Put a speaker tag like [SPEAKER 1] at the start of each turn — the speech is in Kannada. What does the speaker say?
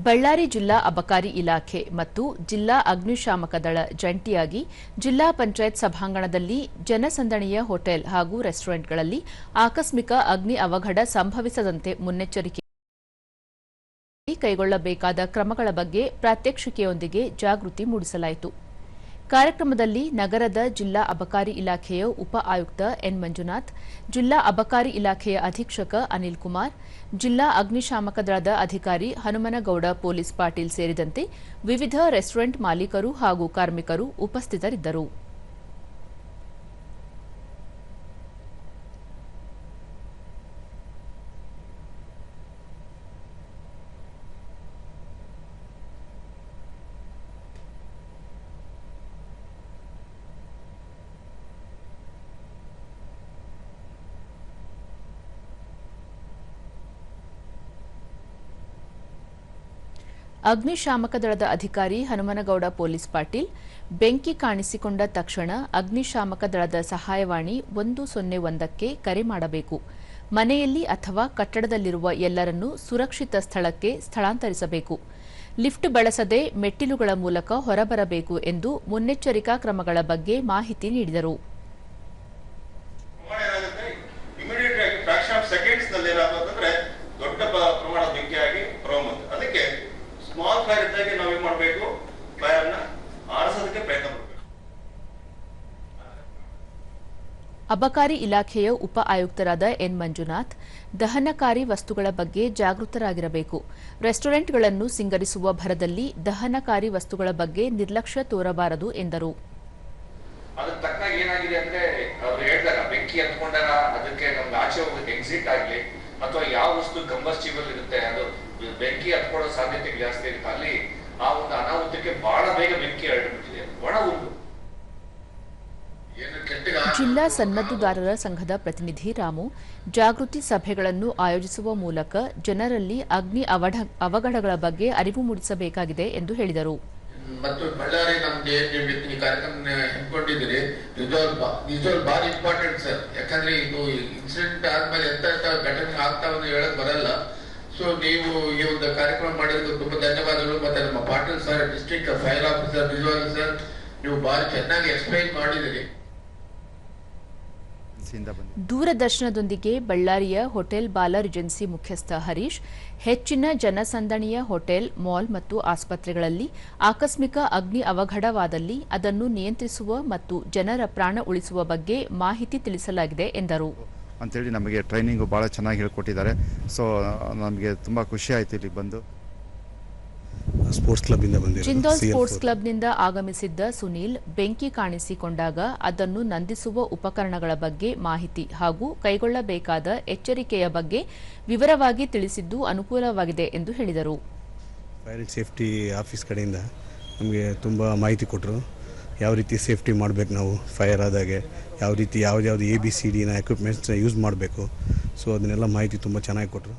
[SPEAKER 1] ಬಳ್ಳಾರಿ ಜಿಲ್ಲಾ ಅಬಕಾರಿ ಇಲಾಖೆ ಮತ್ತು ಜಿಲ್ಲಾ ಅಗ್ನಿಶಾಮಕ ದಳ ಜಂಟಿಯಾಗಿ ಜಿಲ್ಲಾ ಪಂಚಾಯತ್ ಸಭಾಂಗಣದಲ್ಲಿ ಜನಸಂದಣಿಯ ಹೋಟೆಲ್ ಹಾಗೂ ರೆಸ್ಟೋರೆಂಟ್ಗಳಲ್ಲಿ ಆಕಸ್ಮಿಕ ಅಗ್ನಿ ಅವಘಡ ಸಂಭವಿಸದಂತೆ ಮುನ್ನೆಚ್ಚರಿಕೆ ಕೈಗೊಳ್ಳಬೇಕಾದ ಕ್ರಮಗಳ ಬಗ್ಗೆ ಪ್ರಾತ್ಯಕ್ಷಿಕೆಯೊಂದಿಗೆ ಜಾಗೃತಿ ಮೂಡಿಸಲಾಯಿತು. ಕಾರ್ಯಕ್ರಮದಲ್ಲಿ ನಗರದ ಜಿಲ್ಲಾ ಅಬಕಾರಿ ಇಲಾಖೆಯ ಉಪ ಆಯುಕ್ತ ಎನ್ ಮಂಜುನಾಥ್, ಜಿಲ್ಲಾ ಅಬಕಾರಿ ಇಲಾಖೆಯ ಅಧೀಕ್ಷಕ ಅನಿಲ್ ಕುಮಾರ್, ಜಿಲ್ಲಾ ಅಗ್ನಿಶಾಮಕ ದಳದ ಅಧಿಕಾರಿ ಹನುಮನಗೌಡ ಪೊಲೀಸ್ ಪಾಟೀಲ್ ಸೇರಿದಂತೆ ವಿವಿಧ ರೆಸ್ಟೋರೆಂಟ್ ಮಾಲೀಕರು ಹಾಗೂ ಕಾರ್ಮಿಕರು ಉಪಸ್ಥಿತರಿದ್ದರು. ಅಗ್ನಿಶಾಮಕ ದಳದ ಅಧಿಕಾರಿ ಹನುಮನಗೌಡ ಪೊಲೀಸ್ ಪಾಟೀಲ್, ಬೆಂಕಿ ಕಾಣಿಸಿಕೊಂಡ ತಕ್ಷಣ ಅಗ್ನಿಶಾಮಕ ದಳದ ಸಹಾಯವಾಣಿ 101ಕ್ಕೆ ಕರೆ ಮಾಡಬೇಕು. ಮನೆಯಲ್ಲಿ ಅಥವಾ ಕಟ್ಟಡದಲ್ಲಿರುವ ಎಲ್ಲರನ್ನೂ ಸುರಕ್ಷಿತ ಸ್ಥಳಕ್ಕೆ ಸ್ಥಳಾಂತರಿಸಬೇಕು. ಲಿಫ್ಟ್ ಬಳಸದೆ ಮೆಟ್ಟಿಲುಗಳ ಮೂಲಕ ಹೊರಬರಬೇಕು ಎಂದು ಮುನ್ನೆಚ್ಚರಿಕಾ ಕ್ರಮಗಳ ಬಗ್ಗೆ ಮಾಹಿತಿ ನೀಡಿದರು.
[SPEAKER 2] ಸ್ಮಾಲ್ ಫೈರ್ ಇದ್ದಾಗ ನಾವು ಏನು ಮಾಡಬೇಕು, ಫೈರ್ನ ಆರಿಸೋದಕ್ಕೆ ಪ್ರಯತ್ನ ಮಾಡಬೇಕು.
[SPEAKER 1] ಅಬಕಾರಿ ಇಲಾಖೆಯ ಉಪ ಆಯುಕ್ತರಾದ ಎನ್ ಮಂಜುನಾಥ್, ದಹನಕಾರಿ ವಸ್ತುಗಳ ಬಗ್ಗೆ ಜಾಗೃತರಾಗಿರಬೇಕು. ರೆಸ್ಟೋರೆಂಟ್ಗಳನ್ನು ಸಿಂಗರಿಸುವ ಭರದಲ್ಲಿ ದಹನಕಾರಿ ವಸ್ತುಗಳ ಬಗ್ಗೆ ನಿರ್ಲಕ್ಷ್ಯ ತೋರಬಾರದು ಎಂದರು.
[SPEAKER 3] ಅದಕ್ಕೆ ತಕ್ಕಾಗಿ ಏನಾಗಿದೆ ಅಂದ್ರೆ ಅವರು ಹೇಳಿದಾಗ ಬೆಂಕಿ ಹತ್ಕೊಂಡಾಗ ಅದಕ್ಕೆ ನಮ್ಗೆ ಆಚೆ ಹೋಗೋದಕ್ಕೆ ಎಕ್ಸಿಟ್ ಆಗಲಿ ಅಥವಾ ಯಾವ ವಸ್ತು ಕಂಬಸ್ಟಿಬಲ್ ಇರುತ್ತೆ ಅದು ಬೆಂಕಿ ಹತ್ಕೊಳ್ಳೋ ಸಾಧ್ಯತೆ ಜಾಸ್ತಿ ಇರುತ್ತೆ. ಅಲ್ಲಿ ಆ ಒಂದು ಅನಾಹುತಕ್ಕೆ ಬಹಳ ಬೇಗ ಬೆಂಕಿ ಹರಡಿಬಿಟ್ಟಿದೆ. ಒಣ ಹುಲ್ಲು.
[SPEAKER 1] ಜಿಲ್ಲಾ ಸನ್ನದ್ದುದಾರರ ಸಂಘದ ಪ್ರತಿನಿಧಿ ರಾಮು, ಜಾಗೃತಿ ಸಭೆಗಳನ್ನು ಆಯೋಜಿಸುವ ಮೂಲಕ ಜನರಲ್ಲಿ ಅಗ್ನಿ ಅವಘಡಗಳ ಬಗ್ಗೆ ಅರಿವು ಮೂಡಿಸಬೇಕಾಗಿದೆ ಎಂದು ಹೇಳಿದರು.
[SPEAKER 4] ಮತ್ತು ಬಳ್ಳಾರಿ ನಮ್ಗೆ ಈ ಕಾರ್ಯಕ್ರಮ ಹಮ್ಮಿಕೊಂಡಿದ್ದೀರಿ, ನಿಜವಾಗ್ಲೂ ಭಾರಿ ಇಂಪಾರ್ಟೆಂಟ್ ಸರ್. ಯಾಕಂದ್ರೆ ಇದು ಇನ್ಸಿಡೆಂಟ್ ಆದ್ಮೇಲೆ ಎಂತ ಘಟನೆ ಆಗ್ತಾವನ್ನು ಹೇಳಕ್ ಬರಲ್ಲ. ಸೊ ನೀವು ಈ ಒಂದು ಕಾರ್ಯಕ್ರಮ ಮಾಡಿರೋದು ತುಂಬಾ ಧನ್ಯವಾದಗಳು. ಮತ್ತೆ ನಮ್ಮ Patil sir, district fire officer, ನಿಜವಾಗ್ಲೂ ಸರ್ ನೀವು ಭಾರಿ ಚೆನ್ನಾಗಿ ಎಕ್ಸ್ಪ್ಲೈನ್ ಮಾಡಿದಿರಿ.
[SPEAKER 1] ದೂರದರ್ಶನದೊಂದಿಗೆ ಬಳ್ಳಾರಿಯ ಹೋಟೆಲ್ ಬಾಲ ರಿಜೆನ್ಸಿ ಮುಖ್ಯಸ್ಥ ಹರೀಶ್, ಹೆಚ್ಚಿನ ಜನಸಂದಣಿಯ ಹೋಟೆಲ್, ಮಾಲ್ ಮತ್ತು ಆಸ್ಪತ್ರೆಗಳಲ್ಲಿ ಆಕಸ್ಮಿಕ ಅಗ್ನಿ ಅವಘಡವಾದಲ್ಲಿ ಅದನ್ನು ನಿಯಂತ್ರಿಸುವ ಮತ್ತು ಜನರ ಪ್ರಾಣ ಉಳಿಸುವ ಬಗ್ಗೆ ಮಾಹಿತಿ ತಿಳಿಸಲಾಗಿದೆ ಎಂದರು.
[SPEAKER 5] ಅಂತೇಳಿ ನಮಗೆ ಟ್ರೈನಿಂಗು ಭಾಳ ಚೆನ್ನಾಗಿ ಹೇಳ್ಕೊಟ್ಟಿದ್ದಾರೆ. ಸೊ ನಮಗೆ ತುಂಬ ಖುಷಿ ಆಯಿತು ಇಲ್ಲಿ ಬಂದು.
[SPEAKER 1] ಜಿಂದಾಲ್ ಸ್ಪೋರ್ಟ್ಸ್ ಕ್ಲಬ್ನಿಂದ ಆಗಮಿಸಿದ್ದ ಸುನೀಲ್, ಬೆಂಕಿ ಕಾಣಿಸಿಕೊಂಡಾಗ ಅದನ್ನು ನಂದಿಸುವ ಉಪಕರಣಗಳ ಬಗ್ಗೆ ಮಾಹಿತಿ ಹಾಗೂ ಕೈಗೊಳ್ಳಬೇಕಾದ ಎಚ್ಚರಿಕೆಯ ಬಗ್ಗೆ ವಿವರವಾಗಿ ತಿಳಿಸಿದ್ದು ಅನುಕೂಲವಾಗಿದೆ ಎಂದು ಹೇಳಿದರು.
[SPEAKER 6] ಫೈರ್ ಅಂಡ್ ಸೇಫ್ಟಿ ಆಫೀಸ್ ಕಡೆಯಿಂದ ನಮಗೆ ತುಂಬ ಮಾಹಿತಿ ಕೊಟ್ಟರು. ಯಾವ ರೀತಿ ಸೇಫ್ಟಿ ಮಾಡಬೇಕು, ನಾವು ಫೈರ್ ಆದಾಗೆ ಯಾವ ರೀತಿ ಯಾವ್ದು ABCD ಎಕ್ವಿಪ್ಮೆಂಟ್ಸ್ನ ಯೂಸ್ ಮಾಡಬೇಕು. ಸೊ ಅದನ್ನೆಲ್ಲ ಮಾಹಿತಿ ತುಂಬ ಚೆನ್ನಾಗಿ ಕೊಟ್ಟರು.